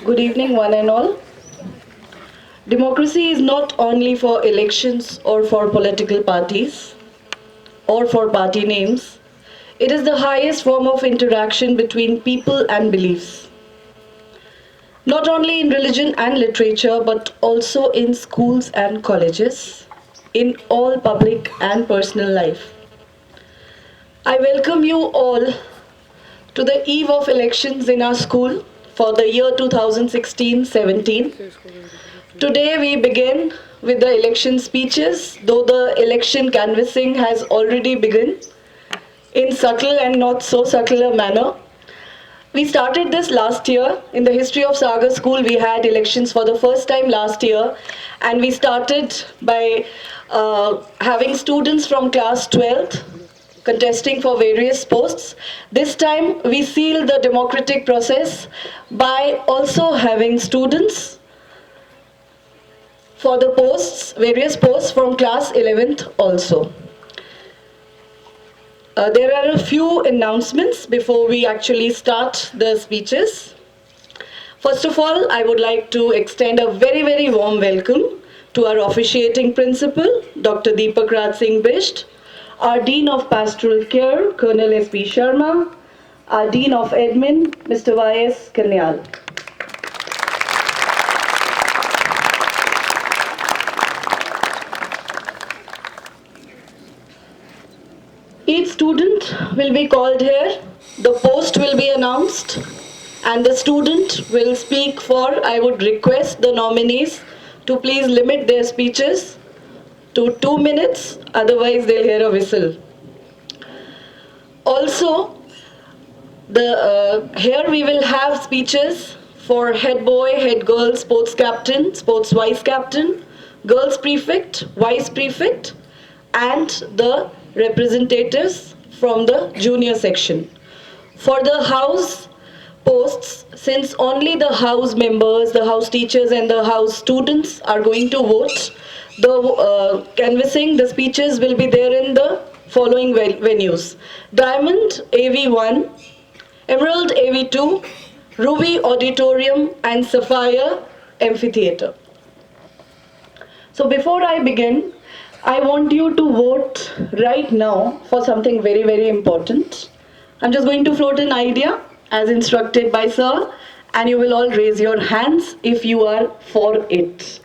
Good evening, one and all. Democracy is not only for elections or for political parties or for party names. It is the highest form of interaction between people and beliefs. Not only in religion and literature, but also in schools and colleges, in all public and personal life. I welcome you all to the eve of elections in our school for the year 2016-17. Today we begin with the election speeches, though the election canvassing has already begun in subtle and not so subtle a manner. We started this last year. In the history of Sagar School, we had elections for the first time last year, and we started by having students from class 12th contesting for various posts. This time we seal the democratic process by also having students for the posts, various posts from class 11th also. There are a few announcements before we actually start the speeches. First of all, I would like to extend a very, very warm welcome to our officiating principal, Dr. Deepak Raj Singh Bisht, our Dean of Pastoral Care, Colonel S.P. Sharma, our Dean of Admin, Mr. Y.S. Kanyal. Each student will be called here, the post will be announced, and the student will speak for. I would request the nominees to please limit their speeches to 2 minutes, otherwise they'll hear a whistle. Also, here we will have speeches for head boy, head girl, sports captain, sports vice captain, girls prefect, vice prefect, and the representatives from the junior section. For the house posts, since only the house members, the house teachers and the house students are going to vote, the canvassing, the speeches will be there in the following venues: Diamond AV1, Emerald AV2, Ruby Auditorium and Sapphire Amphitheatre. So before I begin, I want you to vote right now for something very, very important. I'm just going to float an idea as instructed by Sir, and you will all raise your hands if you are for it.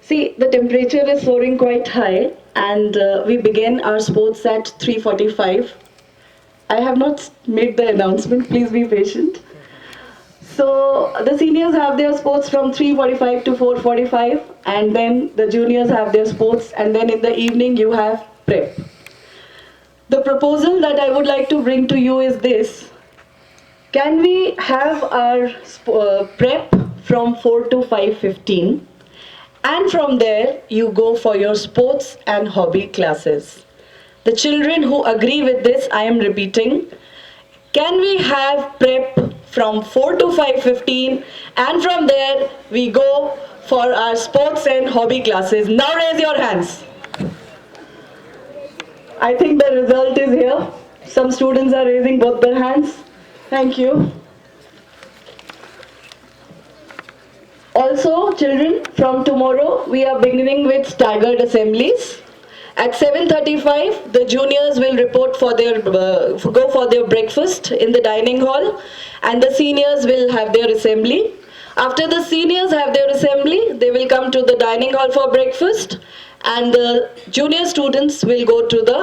See, the temperature is soaring quite high, and we begin our sports at 3:45. I have not made the announcement, please be patient. So the seniors have their sports from 3:45 to 4:45, and then the juniors have their sports, and then in the evening you have prep. The proposal that I would like to bring to you is this: can we have our prep from 4 to 5:15, and from there you go for your sports and hobby classes. The children who agree with this, I am repeating, can we have prep from 4 to 5:15, and from there we go for our sports and hobby classes? Now raise your hands. I think the result is here. Some students are raising both their hands. Thank you. Also, children, from tomorrow we are beginning with staggered assemblies. At 7:35, the juniors will report for their go for their breakfast in the dining hall, and the seniors will have their assembly. After the seniors have their assembly, they will come to the dining hall for breakfast, and the junior students will go to the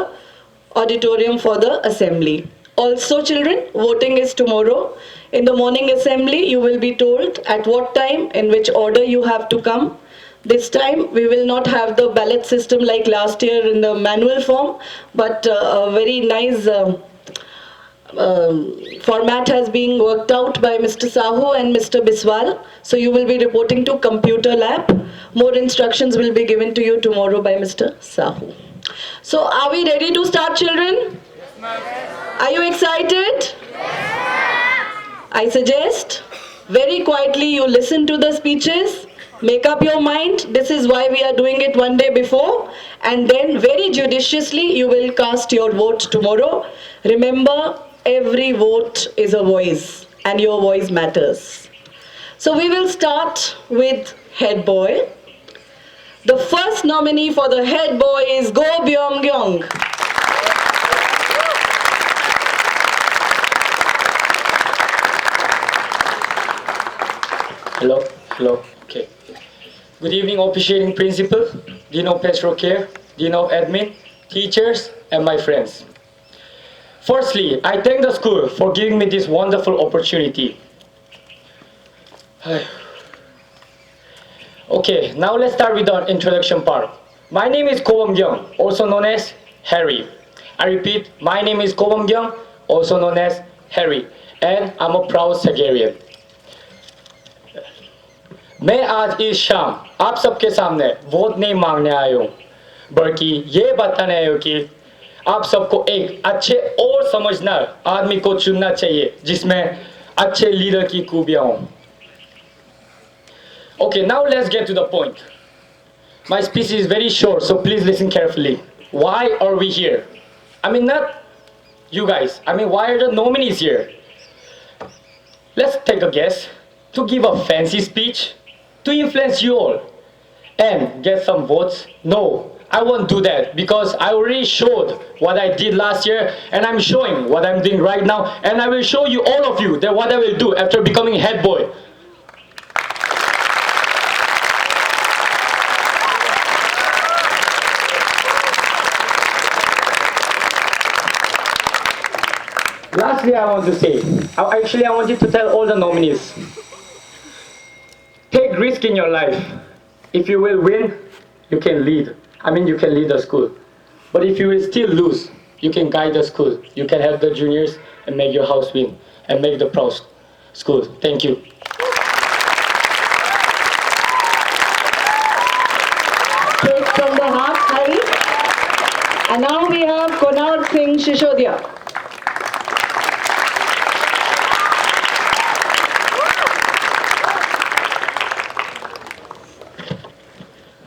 auditorium for the assembly. Also, children, voting is tomorrow. In the morning assembly, you will be told at what time, in which order you have to come. This time we will not have the ballot system like last year in the manual form, but a very nice format has been worked out by Mr. Sahu and Mr. Biswal. So you will be reporting to computer lab. More instructions will be given to you tomorrow by Mr. Sahu. So are we ready to start, children? Are you excited? I suggest very quietly you listen to the speeches Make up your mind. This is why we are doing it one day before, and then very judiciously you will cast your vote tomorrow. Remember, every vote is a voice, and your voice matters. So we will start with head boy. The first nominee for the head boy is Go Byung Gyong. Hello, hello, okay. Good evening, officiating principal, Dean of Pastoral Care, Dean of Admin, teachers, and my friends. Firstly, I thank the school for giving me this wonderful opportunity. Okay, now let's start with the introduction part. My name is Ko Byung, also known as Harry. I repeat, my name is Ko Byung, also known as Harry, and I'm a proud Sagarian. मैं आज इस शाम आप सबके सामने vote नहीं मांगने आया हूँ, बल्कि ये बताने आया हूँ कि आप सबको एक अच्छे और समझदार आदमी को चुनना चाहिए जिसमें अच्छे लीडर की खूबियाँ हों. Okay, now let's get to the point. My speech is very short, so please listen carefully. Why are we here? I mean, not you guys. I mean, why are the nominees here? Let's take a guess. To give a fancy speech? To influence you all? And get some votes? No, I won't do that because I already showed what I did last year and I'm showing what I'm doing right now, and I will show you, all of you, that what I will do after becoming head boy. Lastly, I want to say, I want you to tell all the nominees, take risk in your life. If you will win, you can lead. You can lead the school. But if you will still lose, you can guide the school. You can help the juniors and make your house win and make the proud school. Thank you. Take from the heart, Harry. And now we have Konark Singh Shishodia.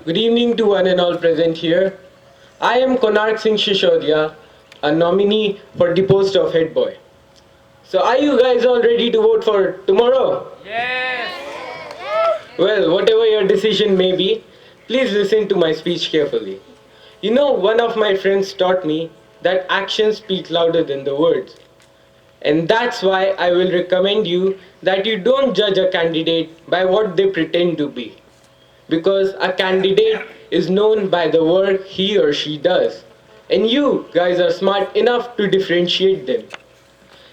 Good evening to one and all present here. I am Konark Singh Shishodia, a nominee for the post of head boy. So are you guys all ready to vote for tomorrow? Yes! Well, whatever your decision may be, please listen to my speech carefully. You know, one of my friends taught me that actions speak louder than the words. And that's why I will recommend you that you don't judge a candidate by what they pretend to be. Because a candidate is known by the work he or she does. And you guys are smart enough to differentiate them.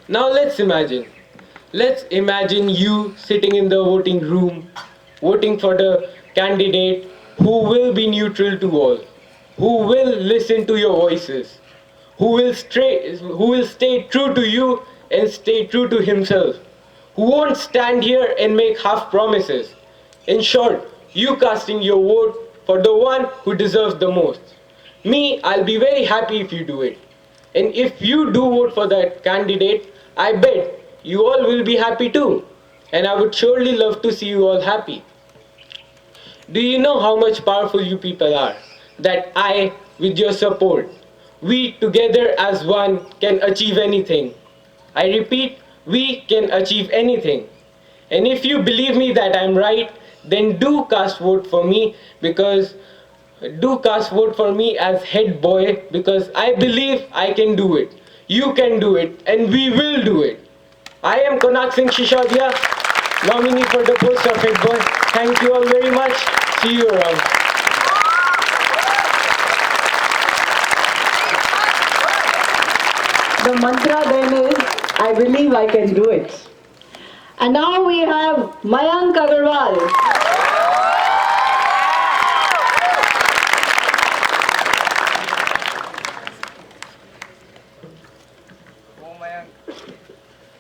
Now let's imagine. Let's imagine you sitting in the voting room, voting for the candidate who will be neutral to all, who will listen to your voices, who will stay true to you and stay true to himself, who won't stand here and make half promises. In short, you casting your vote for the one who deserves the most. Me, I'll be very happy if you do it. And if you do vote for that candidate, I bet you all will be happy too. And I would surely love to see you all happy. Do you know how much powerful you people are? That I, with your support, we together as one can achieve anything. I repeat, we can achieve anything. And if you believe me that I'm right, then do cast vote for me as head boy, because I believe I can do it. You can do it, and we will do it. I am Konark Singh Shishodia, nominee for the post of head boy. Thank you all very much. See you around. The mantra then is, I believe I can do it. And now we have Mayank Agarwal.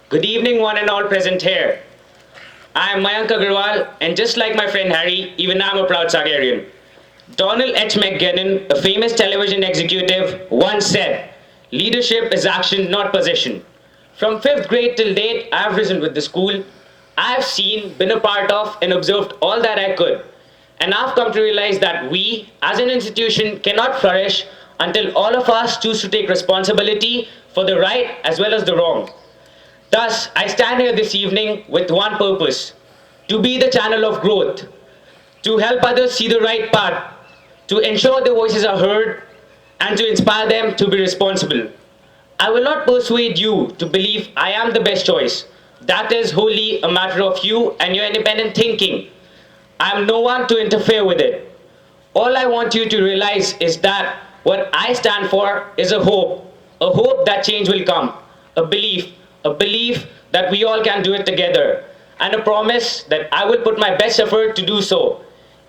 Good evening, one and all present here. I am Mayank Agarwal, and just like my friend Harry, even I am a proud Sagarian. Donald H. McGannon, a famous television executive, once said, "Leadership is action, not possession." From 5th grade till date, I have risen with the school. I have seen, been a part of, and observed all that I could. And I've come to realize that we, as an institution, cannot flourish until all of us choose to take responsibility for the right as well as the wrong. Thus, I stand here this evening with one purpose: to be the channel of growth, to help others see the right path, to ensure their voices are heard, and to inspire them to be responsible. I will not persuade you to believe I am the best choice. That is wholly a matter of you and your independent thinking. I am no one to interfere with it. All I want you to realize is that what I stand for is a hope that change will come, a belief that we all can do it together, and a promise that I will put my best effort to do so.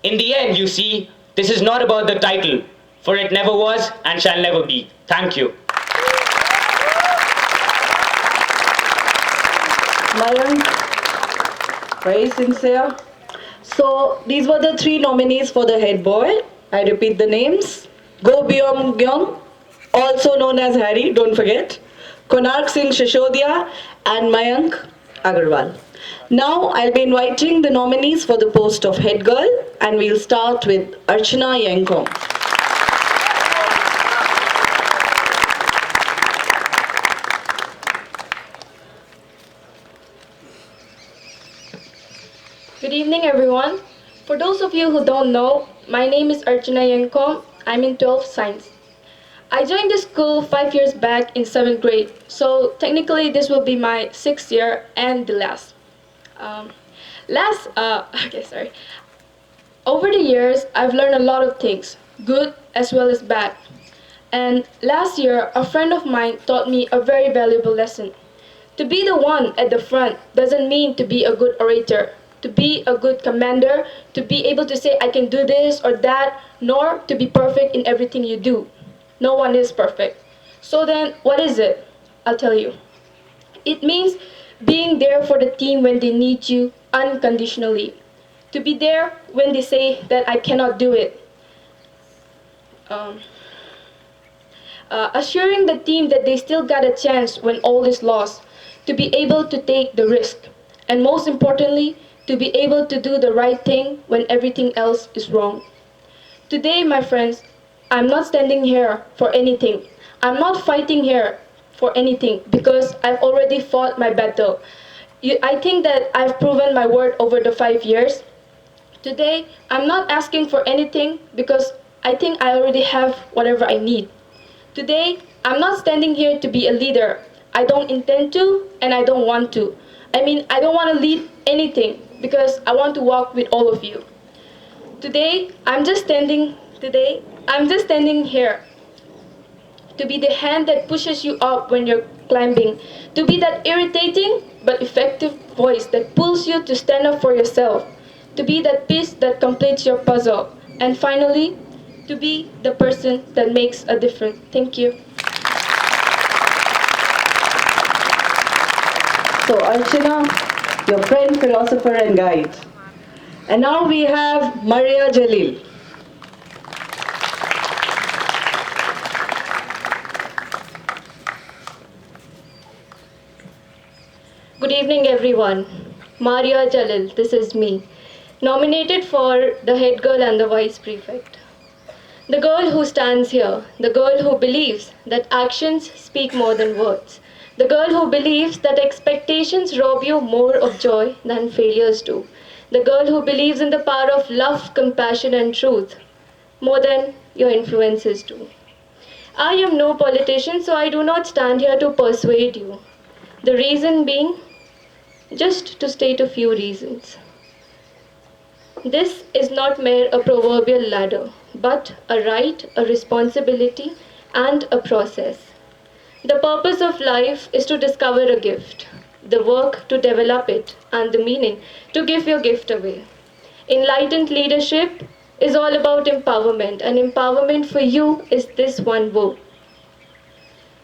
In the end, you see, this is not about the title, for it never was and shall never be. Thank you. Mayank, very sincere. So these were the three nominees for the head boy. I repeat the names: Go Byung Gyung, also known as Harry, don't forget, Konark Singh Shishodia, and Mayank Agarwal. Now I'll be inviting the nominees for the post of head girl, and we'll start with Archana Yankom. Good evening, everyone. For those of you who don't know, my name is Archana Yankom. I'm in 12th Science. I joined this school 5 years back in 7th grade, so technically this will be my 6th year and the last. Over the years, I've learned a lot of things, good as well as bad. And last year, a friend of mine taught me a very valuable lesson. To be the one at the front doesn't mean to be a good orator, to be a good commander, to be able to say I can do this or that, nor to be perfect in everything you do. No one is perfect. So then, what is it? I'll tell you. It means being there for the team when they need you unconditionally. To be there when they say that I cannot do it. Assuring the team that they still got a chance when all is lost. To be able to take the risk. And most importantly, to be able to do the right thing when everything else is wrong. Today, my friends, I'm not standing here for anything. I'm not fighting here for anything because I've already fought my battle. I think that I've proven my word over the 5 years. Today, I'm not asking for anything because I think I already have whatever I need. Today, I'm not standing here to be a leader. I don't intend to, and I don't want to. I don't want to lead anything because I want to walk with all of you. Today, I'm just standing here to be the hand that pushes you up when you're climbing, to be that irritating but effective voice that pulls you to stand up for yourself, to be that piece that completes your puzzle, and finally, to be the person that makes a difference. Thank you. So Archana, your friend, philosopher and guide. And now we have Maria Jalil. Good evening, everyone. Maria Jalil, this is me, nominated for the head girl and the vice prefect. The girl who stands here, the girl who believes that actions speak more than words, the girl who believes that expectations rob you more of joy than failures do, the girl who believes in the power of love, compassion, and truth more than your influences do. I am no politician, so I do not stand here to persuade you. The reason being, just to state a few reasons. This is not mere a proverbial ladder, but a right, a responsibility, and a process. The purpose of life is to discover a gift, the work to develop it, and the meaning to give your gift away. Enlightened leadership is all about empowerment, and empowerment for you is this one vote.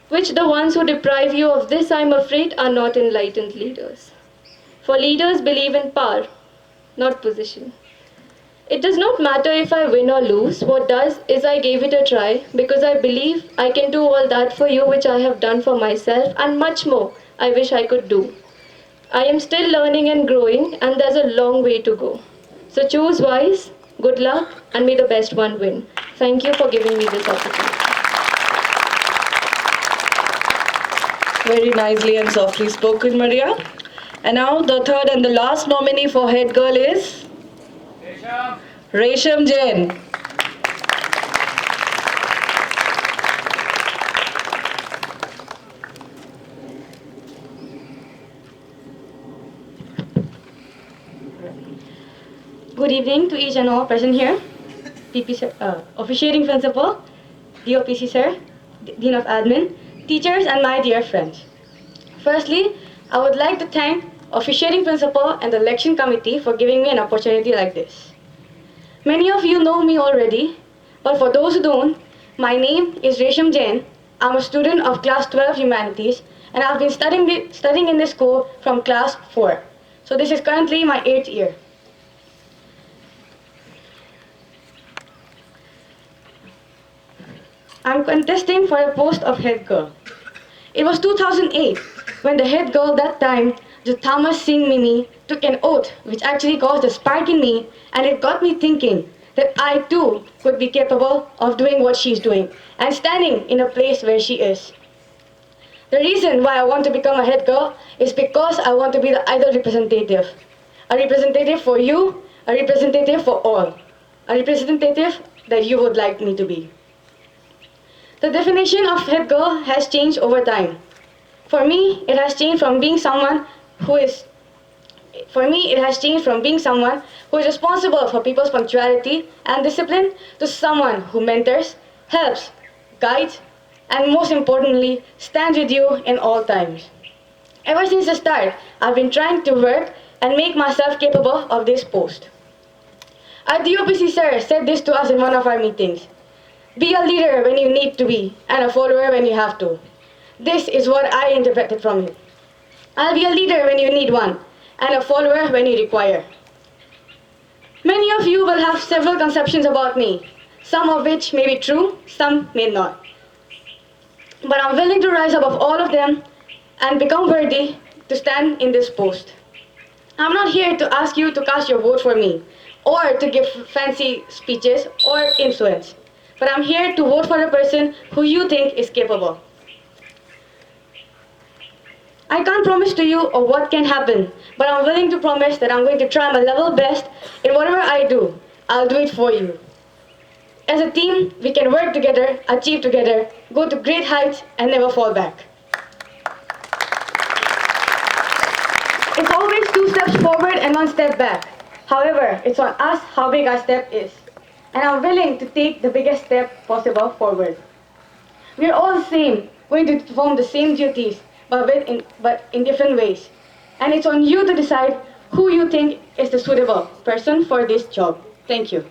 Which the ones who deprive you of this, I'm afraid, are not enlightened leaders. For leaders believe in power, not position. It does not matter if I win or lose. What does is I gave it a try because I believe I can do all that for you which I have done for myself and much more I wish I could do. I am still learning and growing and there's a long way to go. So choose wise Good luck, and may the best one win. Thank you for giving me this opportunity. Very nicely and softly spoken, Maria. And now the third and the last nominee for head girl is Resham Jain. Good evening to each and all present here. PP sir, officiating principal, DOPC sir, Dean of Admin, teachers, and my dear friends. Firstly, I would like to thank officiating principal and the election committee for giving me an opportunity like this. Many of you know me already, but for those who don't, my name is Resham Jain. I'm a student of class 12 Humanities, and I've been studying in this school from class 4. So this is currently my 8th year. I'm contesting for a post of head girl. It was 2008 when the head girl that time, Jyothama Singh Mimi, took an oath which actually caused a spark in me, and it got me thinking that I too could be capable of doing what she's doing and standing in a place where she is. The reason why I want to become a head girl is because I want to be the ideal representative. A representative for you, a representative for all. A representative that you would like me to be. The definition of head girl has changed over time. For me, it has changed from being someone who is responsible for people's punctuality and discipline to someone who mentors, helps, guides, and most importantly, stands with you in all times. Ever since the start, I've been trying to work and make myself capable of this post. Our DOPC sir said this to us in one of our meetings. Be a leader when you need to be, and a follower when you have to. This is what I interpreted from him. I'll be a leader when you need one, and a follower when you require. Many of you will have several conceptions about me, some of which may be true, some may not. But I'm willing to rise above all of them and become worthy to stand in this post. I'm not here to ask you to cast your vote for me, or to give fancy speeches or influence. But I'm here to vote for a person who you think is capable. I can't promise to you of what can happen, but I'm willing to promise that I'm going to try my level best in whatever I do. I'll do it for you. As a team, we can work together, achieve together, go to great heights, and never fall back. It's always 2 steps forward and 1 step back. However, it's on us how big our step is. And I'm willing to take the biggest step possible forward. We're all the same, going to perform the same duties, but in different ways. And it's on you to decide who you think is the suitable person for this job. Thank you.